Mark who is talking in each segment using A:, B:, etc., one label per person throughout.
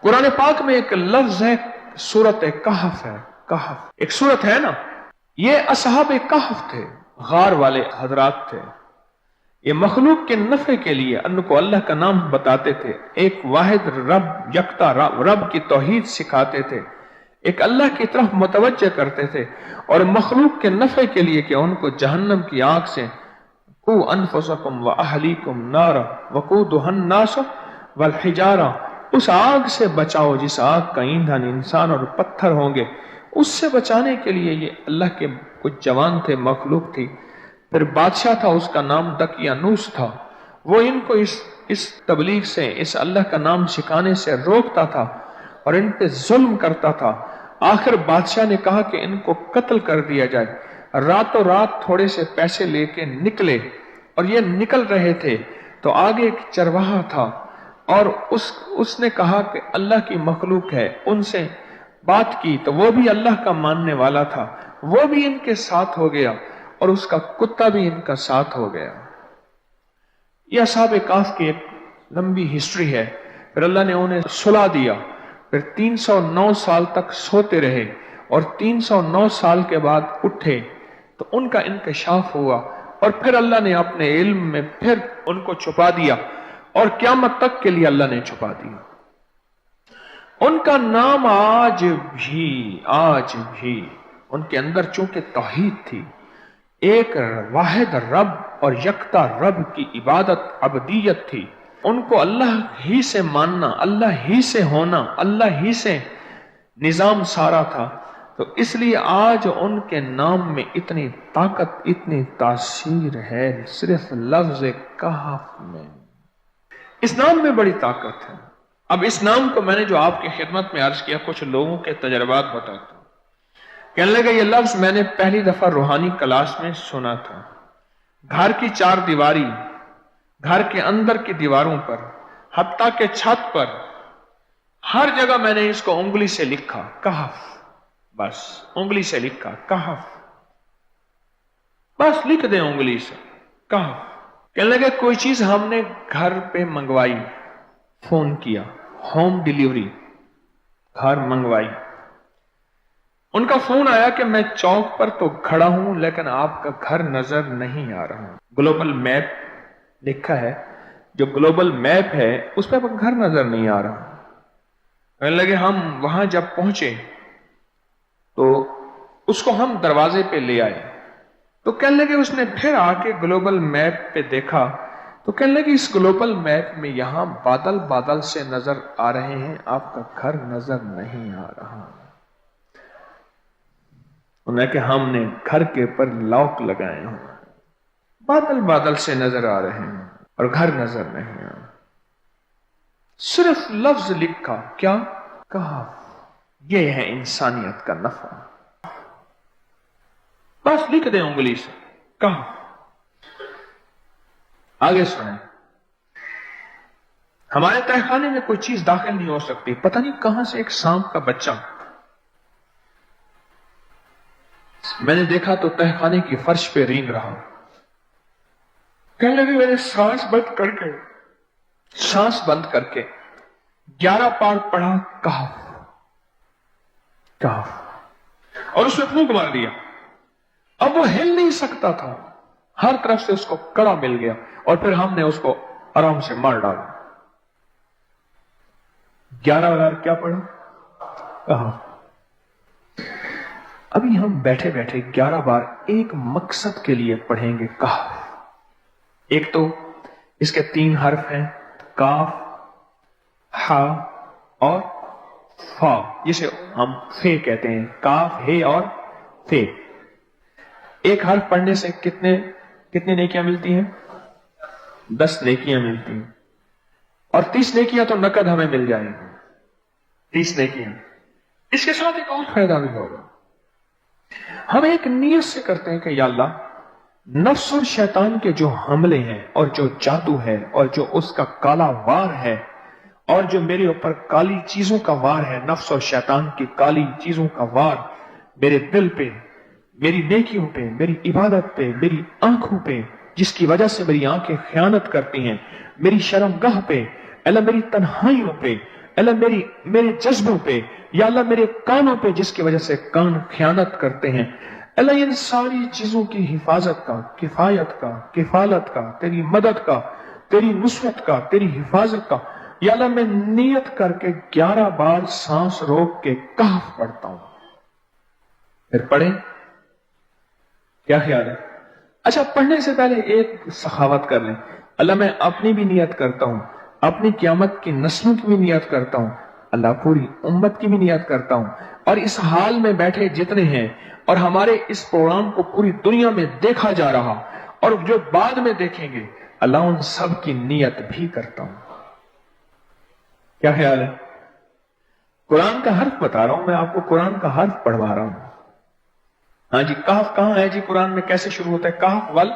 A: कुरान पाक में एक लफ्ज है, सूरत कहफ है। कहफ एक सूरत है ना, ये असहाब कहफ थे, गार वाले हजरात थे। ये मखलूक के नफे के लिए उनको अल्लाह का नाम बताते थे, एक वाहिद रब, यकता रब की तौहीद सिखाते थे, एक अल्लाह की तरफ मुतवज्जह करते थे, और मखलूक के नफे के लिए कि उनको जहन्नम की आग से कू अनफुसकुम व अहलीकुम नारा वकूदुहन नास वल हिजारा, उस आग से बचाओ जिस आग का ईंधन इंसान और पत्थर होंगे, उससे बचाने के लिए ये अल्लाह के कुछ जवान थे, मखलूक थी। फिर बादशाह था, उसका नाम दकियानूस था। वो इनको इस तबलीग से, इस अल्लाह का नाम सिखाने से रोकता था और इन पे जुल्म करता था। आखिर बादशाह ने कहा कि इनको कत्ल कर दिया जाए। रातों रात थोड़े से पैसे लेके निकले, और ये निकल रहे थे तो आगे एक चरवाहा था, और उसने कहा कि अल्लाह की मखलूक है, उनसे बात की तो वो भी अल्लाह का मानने वाला था, वो भी इनके साथ हो गया और उसका कुत्ता भी इनका साथ हो गया। यह असहाब काफ की एक लंबी हिस्ट्री है। फिर अल्लाह ने उन्हें सुला दिया, फिर 309 साल तक सोते रहे, और 309 साल के बाद उठे तो उनका इंकशाफ हुआ, और फिर अल्लाह ने अपने इल्म में फिर उनको छुपा दिया, और क़यामत तक के लिए अल्लाह ने छुपा दिया। उनका नाम आज भी उनके अंदर चूंकि तौहीद थी, एक वाहिद रब और यकता रब की इबादत अबदियत थी, उनको अल्लाह ही से मानना, अल्लाह ही से होना, अल्लाह ही से निजाम सारा था, तो इसलिए आज उनके नाम में इतनी ताकत, इतनी तासीर है, सिर्फ लफ्ज कहफ में। इस नाम में बड़ी ताकत है। अब इस नाम को मैंने जो आपकी खिदमत में अर्ज किया, कुछ लोगों के तजर्बात बताता हूं। कहने लगे ये लफ्ज मैंने पहली दफा रूहानी क्लास में सुना था। घर की चार दीवारी, घर के अंदर की दीवारों पर, हत्ता के छत पर, हर जगह मैंने इसको उंगली से लिखा, कहफ, बस उंगली से लिखा कहफ, बस लिख दे उंगली से कहफ। कहने लगे कोई चीज हमने घर पे मंगवाई, फोन किया, होम डिलीवरी, घर मंगवाई, उनका फोन आया कि मैं चौक पर तो खड़ा हूं लेकिन आपका घर नजर नहीं आ रहा। ग्लोबल मैप लिखा है, जो ग्लोबल मैप है उस पर घर नजर नहीं आ रहा। कहने लगे हम वहां जब पहुंचे तो उसको हम दरवाजे पे ले आए, तो कहने लगे उसने फिर आके ग्लोबल मैप पे देखा, तो कहने लगे इस ग्लोबल मैप में यहां बादल बादल से नजर आ रहे हैं, आपका घर नजर नहीं आ रहा। उन्हें कि हमने घर के ऊपर लॉक लगाए हुए, बादल बादल से नजर आ रहे हैं और घर नजर नहीं आ रहा। सिर्फ लफ्ज लिखा, क्या कहा, यह है इंसानियत का नफा। बस लिख दे उंगली से, कहा। आगे सुने, हमारे तहखाने में कोई चीज दाखिल नहीं हो सकती। पता नहीं कहां से एक सांप का बच्चा मैंने देखा तो तहखाने की फर्श पे रेंग रहा। कहने लगे मैंने सांस बंद करके 11 बार पढ़ा कहफ, कहफ, और उसमें फूंक मार दिया। अब वो हिल नहीं सकता था, हर तरफ से उसको कड़ा मिल गया, और फिर हमने उसको आराम से मार डाला। 11 बार क्या पढ़ा, कहफ। अभी हम बैठे बैठे 11 बार एक मकसद के लिए पढ़ेंगे कहफ। एक तो इसके 3 हर्फ हैं, काफ, हा और फा, जिसे हम फे कहते हैं, काफ, हे और फे। एक हर्फ पढ़ने से कितनी नेकियां मिलती हैं? 10 नेकियां मिलती हैं, और 30 नेकियां तो नकद हमें मिल जाएंगी। 30 नेकियां। इसके साथ एक और फायदा भी होगा। हम एक नियत से करते हैं कि या अल्लाह, नफ्स और शैतान के जो हमले हैं और जो जादू है और जो उसका काला वार है और जो मेरे ऊपर काली चीजों का वार है, नफ्स और शैतान की काली चीजों का वार मेरे दिल पे, मेरी नेकियों पे, मेरी इबादत पे, मेरी आंखों पे, जिसकी वजह से मेरी आंखें खयानत करती हैं, मेरी शर्मगाह पे, अल्लाह मेरी तन्हाइयों पे, اللہ میرے جذبوں پہ، یا اللہ میرے کانوں پہ جس کی وجہ سے کان خیانت کرتے ہیں، اللہ ان ساری چیزوں کی حفاظت کا، کفایت کا، کفالت کا، تیری مدد کا، تیری نصرت کا، تیری حفاظت کا، یا اللہ میں نیت کر کے 11 بار سانس روک کے کہف پڑھتا ہوں. پھر پڑھیں. کیا خیال ہے؟ اچھا، پڑھنے سے پہلے ایک سخاوت کر لیں. اللہ میں اپنی بھی نیت کرتا ہوں، اپنی قیامت کی نسلوں کی بھی نیت کرتا ہوں، اللہ پوری امت کی بھی نیت کرتا ہوں، اور اس حال میں بیٹھے جتنے ہیں اور ہمارے اس پروگرام کو پوری دنیا میں دیکھا جا رہا اور جو بعد میں دیکھیں گے، اللہ ان سب کی نیت بھی کرتا ہوں. کیا خیال ہے؟ قرآن کا حرف بتا رہا ہوں میں آپ کو، قرآن کا حرف پڑھوا رہا ہوں. ہاں جی، کہف کہاں ہے جی قرآن میں؟ کیسے شروع ہوتا ہے کہف؟ ول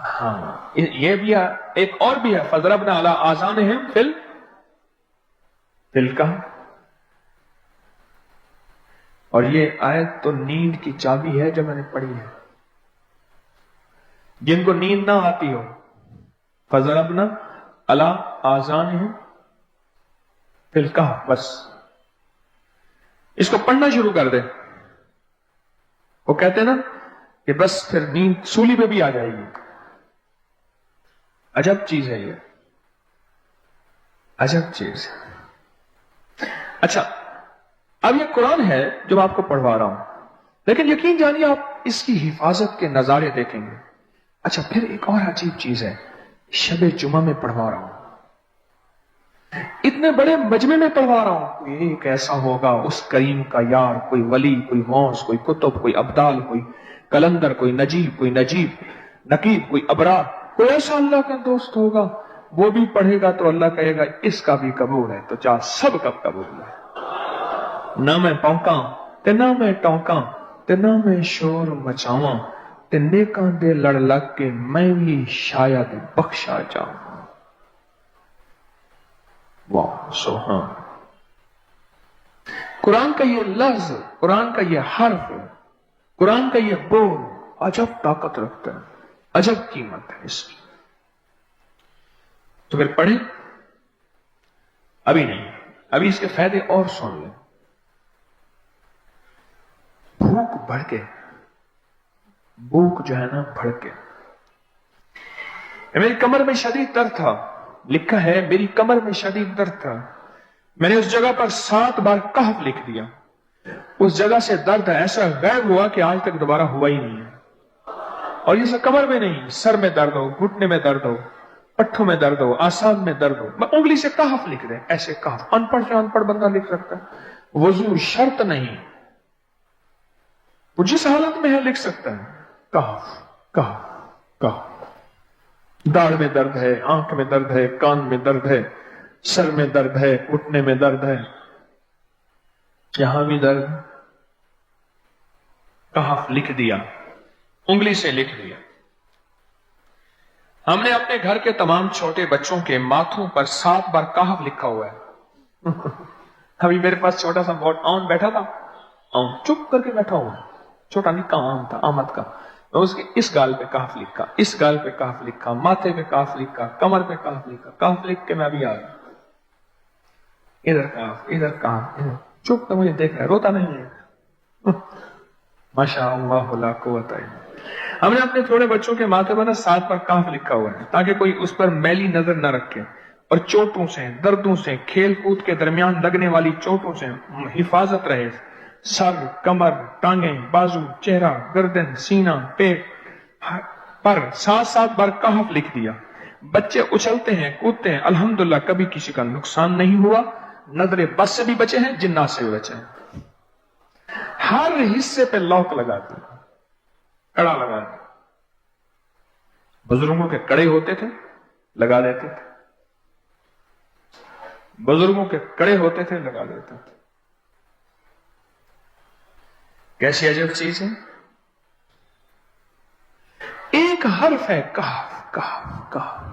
A: ہاں، یہ بھی ہے. ایک اور بھی ہے، فضربنا علی آذانہم فی الکہف. اور یہ آیت تو نیند کی چابی ہے جو میں نے پڑھی ہے. جن کو نیند نہ آتی ہو، فضربنا علی آذانہم فی الکہف، بس اس کو پڑھنا شروع کر دے. وہ کہتے ہیں نا کہ بس پھر نیند سولی پہ بھی آ جائے گی. عجب چیز ہے یہ، عجب چیز. اچھا، اب یہ قرآن ہے جو آپ کو پڑھوا رہا ہوں، لیکن یقین جانیے آپ اس کی حفاظت کے نظارے دیکھیں گے. اچھا، پھر ایک اور عجیب چیز ہے، شب جمعہ میں پڑھوا رہا ہوں، اتنے بڑے مجمع میں پڑھوا رہا ہوں. کوئی ایک ایسا ہوگا اس کریم کا یار، کوئی ولی، کوئی غوث، کوئی قطب، کوئی ابدال، کوئی کلندر، کوئی نجیب، نقیب، کوئی ابرار، کوئی ایسا اللہ کا دوست ہوگا، وہ بھی پڑھے گا تو اللہ کہے گا اس کا بھی قبول ہے. تو چاہ سب کا قبول ہے. نہ میں پونکاں تے نہ میں ٹونکاں تے نہ میں شور مچاواں تے نیکاں دے لڑ لگ کے میں بھی شاید بخشا جاؤں. واہ سبحان. قرآن کا یہ لفظ، قرآن کا یہ حرف، قرآن کا یہ بول عجب طاقت رکھتا ہے، عجب قیمت ہے اس کی. تو پھر پڑھیں. ابھی نہیں، ابھی اس کے فائدے اور سن لیں. بھوک بڑھ کے، بھوک جو ہے نا بڑھ کے، میری کمر میں شدید درد تھا، لکھا ہے میری کمر میں شدید درد تھا، میں نے اس جگہ پر 7 بار کہف لکھ دیا. اس جگہ سے درد ایسا غائب ہوا کہ آج تک دوبارہ ہوا ہی نہیں ہے. اور یہ سب کمر میں نہیں، سر میں درد ہو، گھٹنے میں درد ہو، پٹھوں میں درد ہو، آسان میں درد ہو، میں انگلی سے کہف لکھ دیں. ایسے کہف ان پڑھ سے ان پڑھ بندہ لکھ سکتا ہے. وضو شرط نہیں، وہ جس حالت میں ہے لکھ سکتا ہے. کہف کہف کہف. داڑھ میں درد ہے، آنکھ میں درد ہے، کان میں درد ہے، سر میں درد ہے، گھٹنے میں درد ہے، یہاں بھی درد. کہف لکھ دیا، انگلی سے لکھ دیا. ہم نے اپنے گھر کے تمام چھوٹے بچوں کے ماتھوں پر 7 بار کہف لکھا ہوا ہے. ابھی میرے پاس چھوٹا سا بہت آن بیٹھا تھا، آن چپ کر کے بیٹھا ہوا، چھوٹا نکا آم تھا، آمد کا. اس کے اس گال پہ کہف لکھا، اس گال پہ کہف لکھا، ماتھے پہ کہف لکھا، کمر پہ کہف لکھا. کہف لکھ کے میں ابھی آ گیا. ادھر کہف، ادھر کہف، ادھر چپ تو مجھے دیکھ رہا ہے، روتا نہیں ہے. ماشاء اللہ لا قوت الا باللہ. ہم نے اپنے تھوڑے بچوں کے ماتھے پر 7 بار کہف لکھا ہوا ہے تاکہ کوئی اس پر میلی نظر نہ رکھے، اور چوٹوں سے، دردوں سے، کھیل کود کے درمیان لگنے والی چوٹوں سے حفاظت رہے. سر، کمر، ٹانگیں، بازو، چہرہ، گردن، سینہ، پیٹ پر 7 بار کہف لکھ دیا. بچے اچھلتے ہیں، کودتے ہیں، الحمدللہ کبھی کسی کا نقصان نہیں ہوا. نظر بس سے بھی بچے ہیں، جنات سے بھی بچے ہیں. ہر حصے پہ لاک لگا دیا، کڑا لگا دیا. بزرگوں کے کڑے ہوتے تھے، لگا دیتے تھے. بزرگوں کے کڑے ہوتے تھے، لگا دیتے تھے. کیسی عجب چیز ہے. ایک حرف ہے کہف کہف کہف.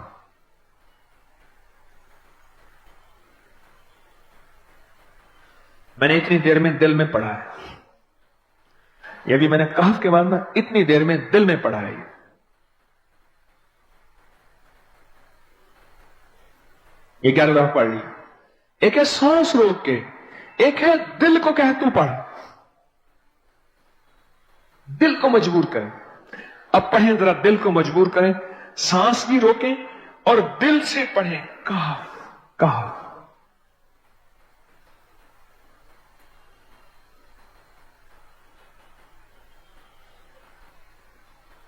A: میں نے اتنی دیر میں دل میں پڑھا ہے، یہ بھی میں نے کہف کے بعد میں اتنی دیر میں دل میں پڑھا ہے. ये 11 दफा पढ़ ली। एक है सांस रोक के, एक है दिल को कह तू पढ़, दिल को मजबूर करें। अब पढ़ें, जरा दिल को मजबूर करें, सांस भी रोकें और दिल से पढ़ें। कहा कहा।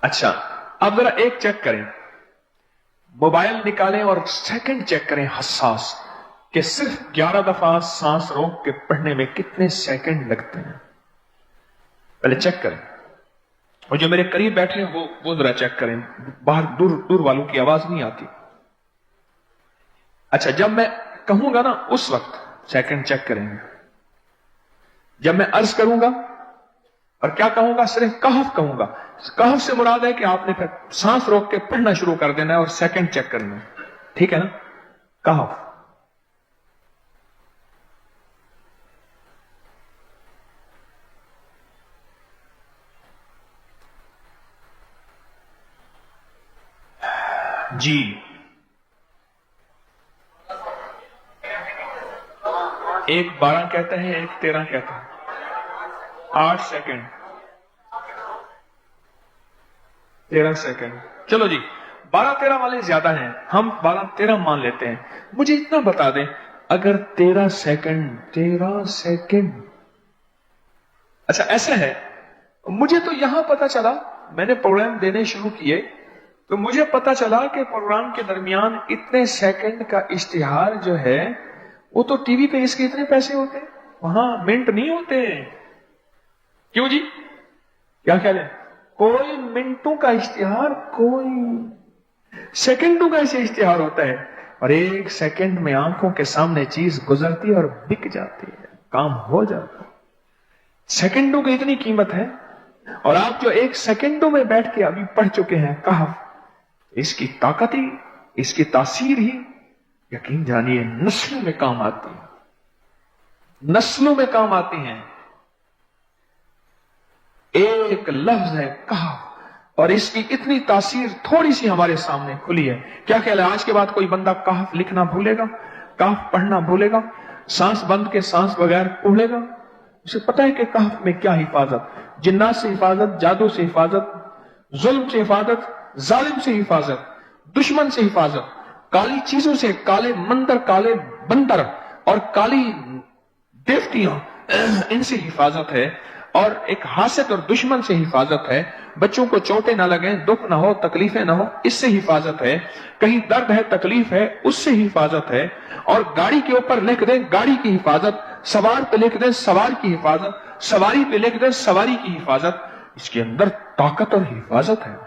A: अच्छा, अब जरा एक चेक करें, मोबाइल निकालें और सेकंड चेक करें हसास, कि सिर्फ 11 दफा सांस रोक के पढ़ने में कितने सेकंड लगते हैं। पहले चेक करें, और जो मेरे करीब बैठे हैं वो जरा चेक करें, बाहर दूर दूर वालों की आवाज नहीं आती। अच्छा, जब मैं कहूंगा ना उस वक्त सेकंड चेक करेंगे। जब मैं अर्ज करूंगा और क्या कहूंगा, सिर्फ कहफ कहूंगा। कहफ से मुराद है कि आपने फिर सांस रोक के पढ़ना शुरू कर देना है और सेकंड चेक करना है, ठीक है ना? कहफ। जी, एक 12 कहता है, एक 13 कहता है। 8 सेकंड, 13 सेकंड। चलो जी, 12-13 वाले ज्यादा हैं, हम 12-13 मान लेते हैं। मुझे इतना बता दें, अगर 13 सेकंड, अच्छा ऐसा है, मुझे तो यहां पता चला, मैंने प्रोग्राम देने शुरू किए तो मुझे पता चला कि प्रोग्राम के दरमियान इतने सेकंड का इश्तिहार जो है वो तो टीवी पे इसके इतने पैसे होते हैं, वहां मिनट नहीं होते। क्यों जी, क्या ख्याल है? कोई मिनटों का इश्तिहार, कोई सेकंडों का ऐसे इश्तिहार होता है, और एक सेकंड में आंखों के सामने चीज गुजरती है और बिक जाती है, काम हो जाता है। सेकंडों की इतनी कीमत है, और आप जो एक सेकंडों में बैठ के अभी पढ़ चुके हैं कहफ, इसकी ताकत ही, इसकी तासीर ही यकीन जानिए नस्लों में काम आती है, नस्लों में काम आती हैं। एक लफ्ज है कहफ, और इसकी इतनी तासीर थोड़ी सी हमारे सामने खुली है। क्या ख्याल है, आज के बाद कोई बंदा कहफ लिखना भूलेगा, कहफ पढ़ना भूलेगा, सांस बंद के सांस बगैर पढ़ेगा? उसे पता है कि कहफ में क्या हिफाजत, जिन्नात से हिफाजत, जादू से हिफाजत, जुल्म से हिफाजत, जालिम से हिफाजत, दुश्मन से हिफाजत, काली चीजों से, काले मंदिर, काले बंदर और काली देवतियां, इनसे हिफाजत है, और एक हासद और दुश्मन से हिफाजत है। बच्चों को चोटें ना लगे, दुख ना हो, तकलीफें ना हो, इससे हिफाजत है। कहीं दर्द है, तकलीफ है, उससे हिफाजत है। और गाड़ी के ऊपर लिख दें गाड़ी की हिफाजत, सवार पे लिख दें सवार की हिफाजत, सवारी पे लिख दें सवारी की हिफाजत। इसके अंदर ताकत और हिफाजत है।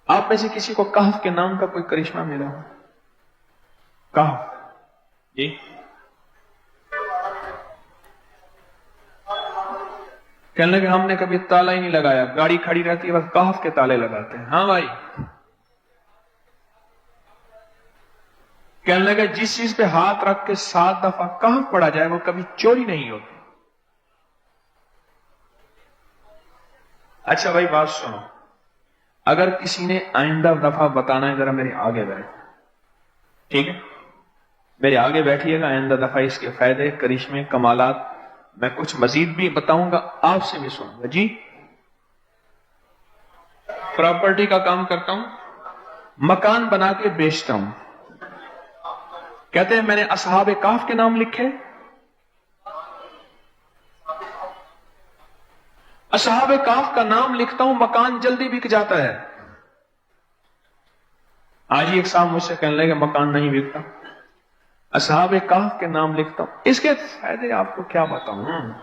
A: आप में से किसी को कहफ के नाम का कोई करिश्मा मिला हो? कहफ जी, कहने लगे हमने कभी ताला ही नहीं लगाया, गाड़ी खड़ी रहती है बस कहफ के ताले लगाते हैं। हाँ भाई, कहने लगे जिस चीज पे हाथ रख के 7 दफा कहफ पढ़ा जाए वो कभी चोरी नहीं होती। अच्छा भाई बात सुनो, अगर किसी ने आइंदा दफा बताना है, जरा मेरे आगे बैठ, ठीक है? मेरे आगे बैठिएगा, आइंदा दफा इसके फायदे, करिश्मे, कमालात मैं कुछ मजीद भी बताऊंगा, आपसे भी सुनूंगा। जी, प्रॉपर्टी का काम करता हूं, मकान बना के बेचता हूं। कहते हैं मैंने असहाबे काफ के नाम लिखे, असहाबे काफ का नाम लिखता हूं, मकान जल्दी बिक जाता है। आज ही एक साहब मुझसे कहने लगे मकान नहीं बिकता, असहाबे काफ के नाम लिखता हूं। इसके फायदे आपको क्या बताऊं,